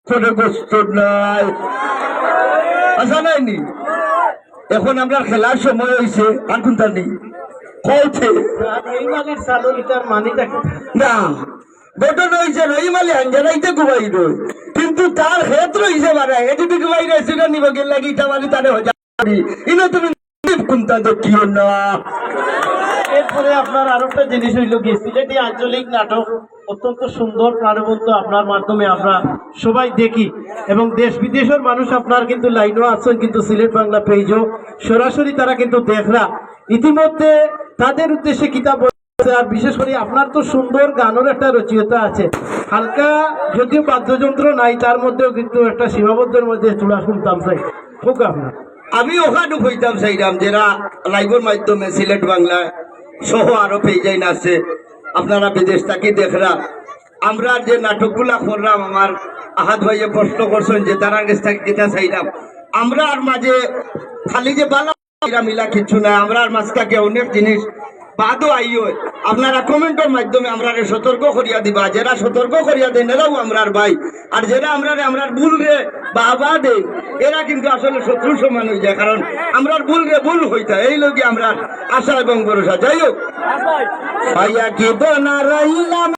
নাই আচ্ছা নাইনি এখন আমরা খেলার সময় হয়েছে আর কোনটা নেই কৌছে না ঘটনা হয়েছে রহিমালি আঞ্জানাইতে ঘুমাই রই কিন্তু তার ক্ষেত্র হয়েছে মানে এটি ঘুমাই রয়েছে নিব গেল লাগি এটা মানে তারে ইনো তুমি কোনটা দেখিও না। এরপরে আপনার আরো একটা জিনিস হইল কি সিলেটি আঞ্চলিক নাটক অত্যন্ত সুন্দর প্রাণবন্ত আপনার মাধ্যমে আমরা সবাই দেখি এবং দেশ বিদেশের মানুষ আপনার কিন্তু লাইনও আছেন কিন্তু সিলেট বাংলা পেজও সরাসরি তারা কিন্তু দেখরা ইতিমধ্যে তাদের উদ্দেশ্যে কিতাব আর বিশেষ করে আপনার তো সুন্দর গানের একটা রচয়িতা আছে হালকা যদিও বাদ্যযন্ত্র নাই তার মধ্যেও কিন্তু একটা সীমাবদ্ধের মধ্যে চূড়া শুনতাম চাই হোক আপনার আমি ওখানে হইতাম চাইলাম যারা লাইভের মাধ্যমে সিলেট বাংলায় সহ আরো পেয়ে আছে আপনারা বিদেশ থাকি দেখরা আমরা যে নাটকগুলা করলাম আমার আহাদ ভাইয়ে প্রশ্ন করছেন যে তারা কাছ থেকে যেটা চাইলাম আমরা আর মাঝে খালি যে বালা মিলা কিছু না আমরা আর মাঝ থেকে অনেক জিনিস বাদও আইও আপনারা কমেন্টের মাধ্যমে আমরা সতর্ক করিয়া দিবা যারা সতর্ক করিয়া দেন এরাও আমরার ভাই আর যারা আমরার ভুল রে বাবা দেয় এরা কিন্তু আসলে শত্রু সমান হয়ে যায় কারণ আমরার ভুল রে ভুল হইতা এই লোকে আমরা আশা এবং ভরসা যাই হোক ভাইয়া কি বনা রইলাম।